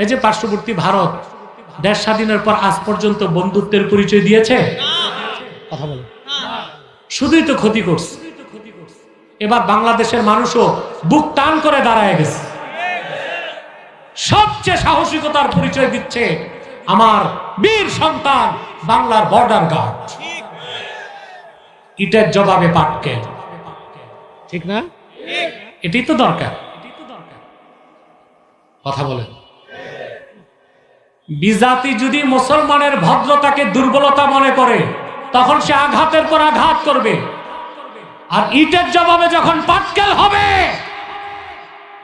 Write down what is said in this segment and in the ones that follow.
এই যে পার্শ্ববর্তী ভারত দেশ স্বাধীনের পর আজ পর্যন্ত বন্ধুত্বের পরিচয় দিয়েছে? কথা বলে শুধুই তো ক্ষতি করছে। এবার বাংলাদেশের মানুষও বুক টান করে দাঁড়ায় গেছে, সবচেয়ে সাহসিকতার পরিচয় দিচ্ছে আমার বীর সন্তান বাংলার বর্ডার গার্ড। ইটের জবাবে পাটকেল, ঠিক না? এটাই তো দরকার। কথা বলেন। বিজাতি যদি মুসলমানের ভদ্রতাকে দুর্বলতা মনে করে তখন সে আঘাতের পর আঘাত করবে, আর ইটের জবাবে যখন পাটকেল হবে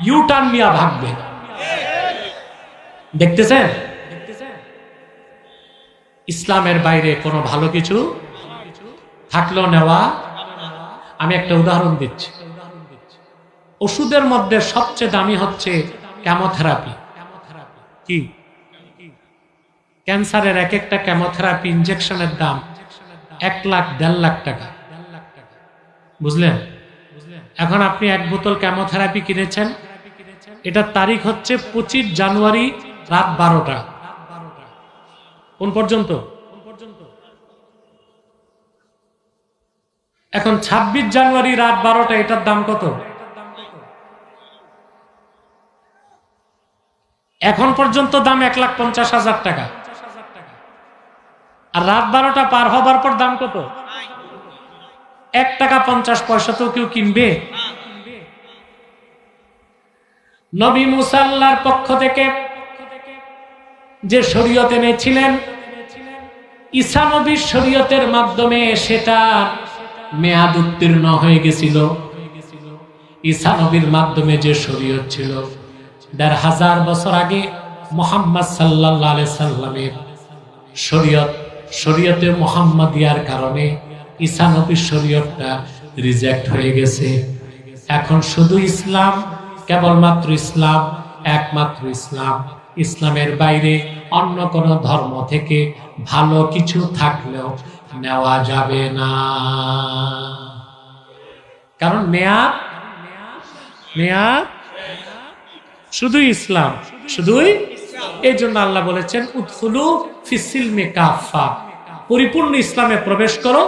ইউটার্ন নিয়ে ভাগবে। দেখতেছেন ইসলামের বাইরে কোনো ভালো কিছু থাকলেও নেওয়া। আমি একটা উদাহরণ দিচ্ছি। ওষুধের মধ্যে সবচেয়ে দামি হচ্ছে কেমোথেরাপি। কি? ক্যান্সারের এক একটা কেমোথেরাপি ইনজেকশনের দাম 1 লাখ 1.5 লাখ টাকা, বুঝলেন? এখন আপনি এক বোতল কেমোথেরাপি কিনেছেন, এটার তারিখ হচ্ছে 25 জানুয়ারি রাত 12টা। কোন পর্যন্ত? এখন 26 জানুয়ারি রাত 12টা, এটার দাম কত? এখন পর্যন্ত দাম 1,50,000 টাকা। আর রাত 12টা পার হবার পর দাম কত? 1 টাকা 50 পয়সা। তো কেউ কিনবে? নবী মুসা আল্লাহর পক্ষ থেকে যে শরীয়ত এনেছিলেন, ঈসা নবীর শরীয়তের মাধ্যমে সেটা মেয়াদ উত্তীর্ণ হয়ে গেছিল। ঈসা নবীর মাধ্যমে যে শরীয়ত ছিল 1500 বছর আগে মুহাম্মদ সাল্লাল্লাহু আলাইহি সাল্লামের শরীয়তে মুহাম্মাদিয়ার কারণে ঈসা নবীর শরীয়তটা রিজেক্ট হয়ে গেছে। এখন শুধু ইসলাম, কেবলমাত্র ইসলাম, একমাত্র ইসলাম। ইসলামের বাইরে অন্য কোন ধর্ম থেকে ভালো কিছু থাকলেও নেওয়া যাবে না, কারণ মেয়াদ শুধু ইসলাম, শুধুই। এই জন্য আল্লাহ বলেছেন উদখুলু ফিস-সিলমি কাফা, পরিপূর্ণ ইসলামে প্রবেশ করো।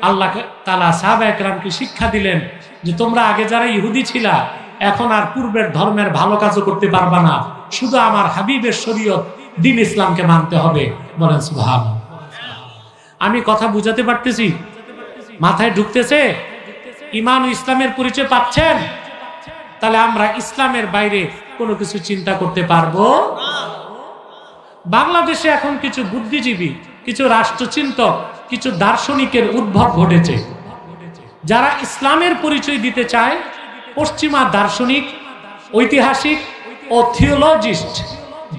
আল্লাহ তাআলা সাহাবায়ে কেরামকে শিক্ষা দিলেন যে তোমরা আগে যারা ইহুদি ছিলা এখন আর পূর্বের ধর্মের ভালো কাজও করতে পারবা না, শুধু আমার হাবিবের শরীয়ত দ্বীন ইসলামকে মানতে হবে। বলেন সুবহানাল্লাহ। আমি কথা বুঝাতে পারতেছি? মাথায় ঢুকতেছে? ঈমান ও ইসলামের পরিচয় পাচ্ছেন? তাহলে আমরা ইসলামের বাইরে কোনো কিছু চিন্তা করতে পারবো? বাংলাদেশে এখন কিছু বুদ্ধিজীবী, কিছু রাষ্ট্রচিন্তক, কিছু দার্শনিকের উদ্ভব ঘটেছে, যারা ইসলামের পরিচয় দিতে চায় পশ্চিমা দার্শনিক, ঐতিহাসিক ও থিওলজিস্ট,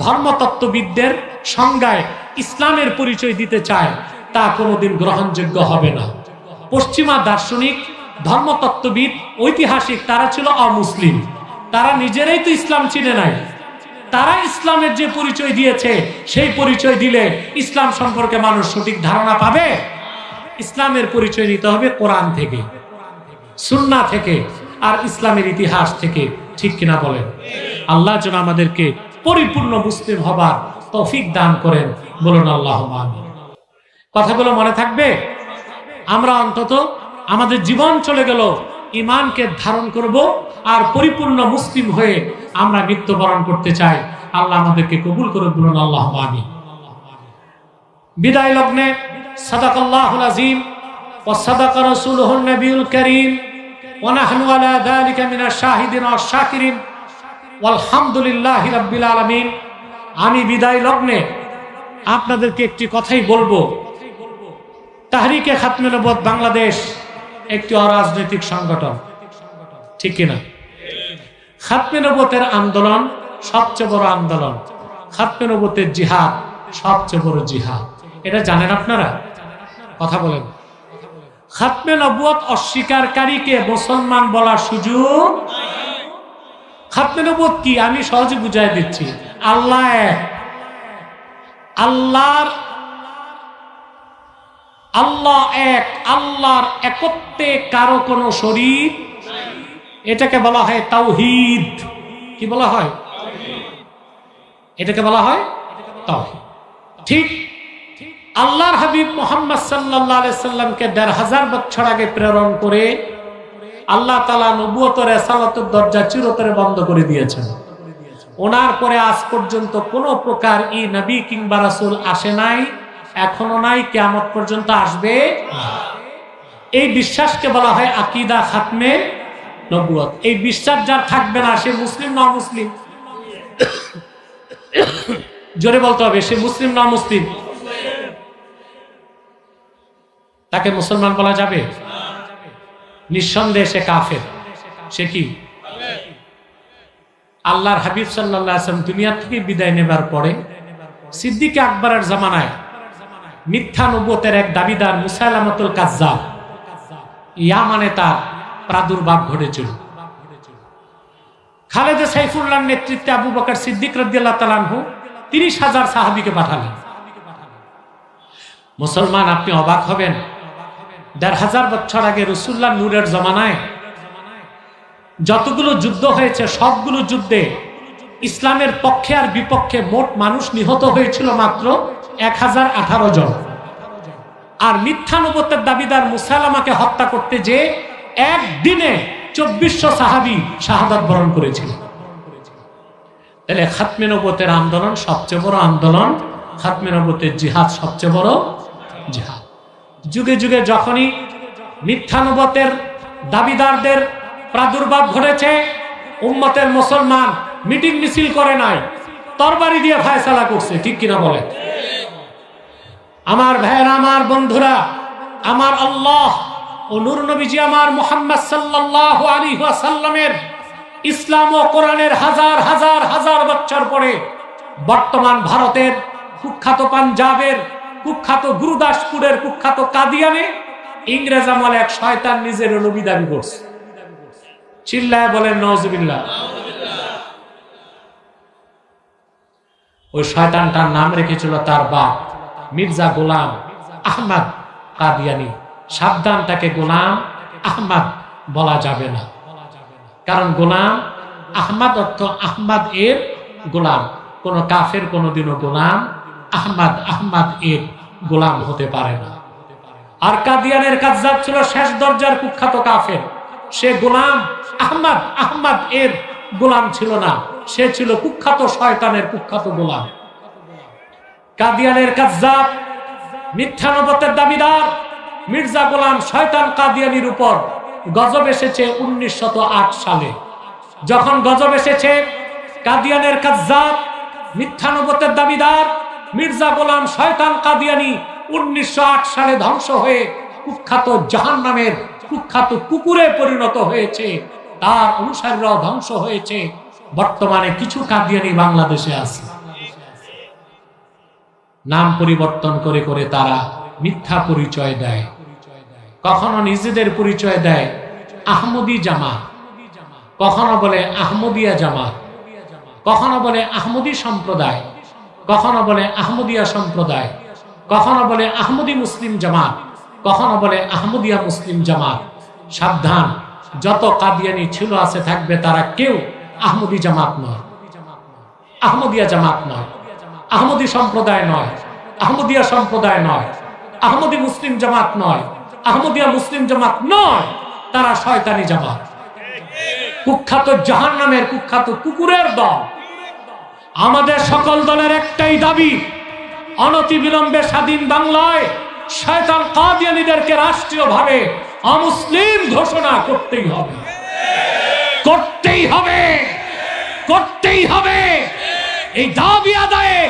ধর্মতত্ত্ববিদদের সংজ্ঞায় ইসলামের পরিচয় দিতে চায়। তা কোনোদিন গ্রহণযোগ্য হবে না। পশ্চিমা দার্শনিক, ধর্মতত্ত্ববিদ, ঐতিহাসিক তারা ছিল অমুসলিম, তারা নিজেরাই তো ইসলাম চিনে নাই। তারা ইসলামের যে পরিচয় দিয়েছে সেই পরিচয় দিলে ইসলাম সম্পর্কে মানুষ সঠিক ধারণা পাবে? ইসলামের পরিচয় নিতে হবে কোরআন থেকে, সুন্নাহ থেকে, আর ইসলামের ইতিহাস থেকে। ঠিক কিনা বলেন? আল্লাহ যেন আমাদেরকে পরিপূর্ণ মুসলিম হবার তৌফিক দান করেন। বলুন আল্লাহুম্মা আমিন। কথাগুলো মনে থাকবে? আমরা অন্তত আমাদের জীবন চলে গেল ঈমানকে ধারণ করব আর পরিপূর্ণ মুসলিম হয়ে আমরা মৃত্যুবরণ করতে চাই। আল্লাহ আমাদেরকে কবুল করুন। বলুন আল্লাহুম্মা আমিন। বিদায় লগ্নে সাদাকাল্লাহুল আযীম ওয়া সাদাকা রাসূলুহুন নবিয়ুল কারীম ওয়া নাহনু আলা যালিকা মিনাশ শাহিদিন ওয়াশ শাকিরিন ওয়ালহামদুলিল্লাহি রাব্বিল আলামিন। আমি বিদায় লগ্নে আপনাদেরকে একটি কথাই বলবো। তাহরিকে খাতমে নবুয়ত বাংলাদেশ একটি অরাজনৈতিক সংগঠন, ঠিক কিনা? খাতমে নবুয়তের আন্দোলন সবচেয়ে বড় আন্দোলন, খাতমে নবুয়তের জিহাদ সবচেয়ে বড় জিহাদ। এটা জানেন আপনারা? কথা বলেন। খাতমে নবুয়ত অস্বীকারীকে মুসলমান বলার সুযোগ। খাতমে নবুয়ত কি আমি সহজে বুঝাই দিচ্ছি। আল্লাহ এক, আল্লাহ এক, আল্লাহর একত্বে কারো কোনো শরীক। এটাকে বলা হয় তাওহীদ। কি বলা হয়? এটাকে বলা হয় তাওহীদ। ঠিক আল্লাহর হাবিব মুহাম্মদ সাল্লাল্লাহু আলাইহি সাল্লামকে ১৫০০ বছর আগে প্রেরণ করে আল্লাহ তাআলা নবুয়ত ও রিসালাতের দরজা চিরতরে বন্ধ করে দিয়েছেন। ওনার পরে আজ পর্যন্ত কোন প্রকার ই নবী কিংবা রাসূল আসে নাই, এখনো নাই, কিয়ামত পর্যন্ত আসবে। এই বিশ্বাসকে বলা হয় আকীদা খাতমে নবুয়ত। এই বিশ্বাস যার থাকবে না সে মুসলিম না মুসলিম? জোরে বলতে হবে, সে মুসলিম না মুসলিম? তাকে মুসলমান বলা যাবে? নিঃসন্দেহে সে কাফের। সে কি? আল্লাহর হাবিব সাল্লাল্লাহু আলাইহি ওয়াসাল্লাম দুনিয়া থেকে বিদায় নেবার পরে সিদ্দিক আকবরের জামানায় মিথ্যা নবুয়তের এক দাবিদার মুসাইলামাতুল কাজ্জাব ইয়ামানে তার প্রাদুর্ভাব ঘটেছিল। খালেদ সাইফুল্লাহর নেতৃত্বে আবু বকর সিদ্দিক রাদিয়াল্লাহু তাআলা আনহু ৩০,০০০ সাহাবীকে পাঠালেন। মুসলমান, আপনি অবাক হবেন, ১৫০০ বছর আগে রাসূলুল্লাহ নূরের জমানায় যতগুলো যুদ্ধ হয়েছে সবগুলো যুদ্ধে ইসলামের পক্ষে আর বিপক্ষে মোট মানুষ নিহত হয়েছিল মাত্র ১০১৮ জন। আর মিথ্যা নবুয়তের দাবিদার মুসাইলামাকে হত্যা করতে যে একদিনে ২৪০০ সাহাবী শাহাদাত বরণ করেছিল। তাহলে খাতমে নবুয়তের আন্দোলন সবচেয়ে বড় আন্দোলন, খাতমে নবুয়তের জিহাদ সবচেয়ে বড় জিহাদ। যুগে যুগে যখনই মিথ্যা নবুয়তের দাবিদারদের প্রাদুর্ভাব ঘটেছে, উম্মতের মুসলমান মিটিং মিছিল করে নাই, তরবারি দিয়ে ফায়সালা করছে। ঠিক কিনা বলে? আমার ভাইয়েরা, আমার বন্ধুরা, আমার আল্লাহ ও নূর নবীজি আমার মুহাম্মদ সাল্লাল্লাহু আলাইহি ওয়াসাল্লামের ইসলাম ও কোরআনের হাজার হাজার হাজার বছর পরে বর্তমান ভারতের কুখ্যাত পাঞ্জাবের কুখ্যাত গুরুদাসপুরের কুখ্যাত কাদিয়ানে ইংরেজ আমলে এক শয়তান নিজের নবী দাবি করছে। চিল্লায় বলেন নাউজুবিল্লাহ। ওই শয়তানটার নাম রেখেছিল তার বাপ মির্জা গোলাম আহমদ কাদিয়ানি। সাবধান, তাকে গোলাম আহমদ বলা যাবে না, কারণ গোলাম আহমদ অর্থ আহমদ এর গোলাম। কোন কাফের কোনদিনও গোলাম আহমদ এর গোলাম হতে পারে না। আর কাদিয়ানের কাজ্জাব ছিল শেষ দরজার কুখ্যাত কাফের। সে গোলাম আহমদ এর গোলাম ছিল না, সে ছিল কুখ্যাত শয়তানের কুখ্যাত গোলাম। কাদিয়ানের কাজ্জাব মিথ্যা নবুয়তের দাবিদার মির্জা গোলাম শয়তান কাদিয়ানির উপর গজব এসেছে ১৯০৮ সালে। যখন গজব এসেছে, কাদিয়ানের কাজ্জাব মিথ্যা নবুয়তের দাবিদার মির্জা গোলাম শয়তান কাদিয়ানি ১৯০৮ সালে ধ্বংস হয়ে কুখ্যাত জাহান্নামের কুখ্যাত কুকুরে পরিণত হয়েছে। তার অনুসারীরাও ধ্বংস হয়েছে। বর্তমানে কিছু কাদিয়ানি বাংলাদেশে আছে। নাম পরিবর্তন করে করে তারা মিথ্যা পরিচয় দেয়। কখনো নিজেদের পরিচয় দেয় আহমদী জামাত, কখনো বলে আহমদিয়া জামাত, কখনো বলে আহমদী সম্প্রদায়, কখনো বলে আহমদিয়া সম্প্রদায়, কখনো বলে আহমদী মুসলিম জামাত, কখনো বলে আহমদিয়া মুসলিম জামাত। সাবধান, যত কাদিয়ানি ছিল আছে থাকবে, তারা কেউ আহমদী জামাত নয়, আহমদিয়া জামাত নয়, আহমদী সম্প্রদায় নয়, আহমদিয়া সম্প্রদায় নয়, আহমদী মুসলিম জামাত নয়, আহমদিয়া মুসলিম জামাত নয়। তারা শয়তানি জামাত, কুখ্যাত জাহান্নামের কুখ্যাত কুকুরের দল। আমাদের সকল দলের একটাই দাবি, অনতিবিলম্বে স্বাধীন বাংলায় শয়তান কাদিয়ানীদেরকে রাষ্ট্রীয়ভাবে অমুসলিম ঘোষণা করতেই হবে, করতেই হবে, করতেই হবে। এই দাবি আদায়ে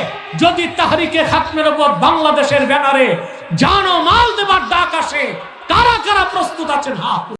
যদি তাহরিকে খাতমে নবুয়ত বাংলাদেশের ব্যানারে জান ও মাল দেবার ডাক আসে, কারা কারা প্রস্তুত আছেন? হাত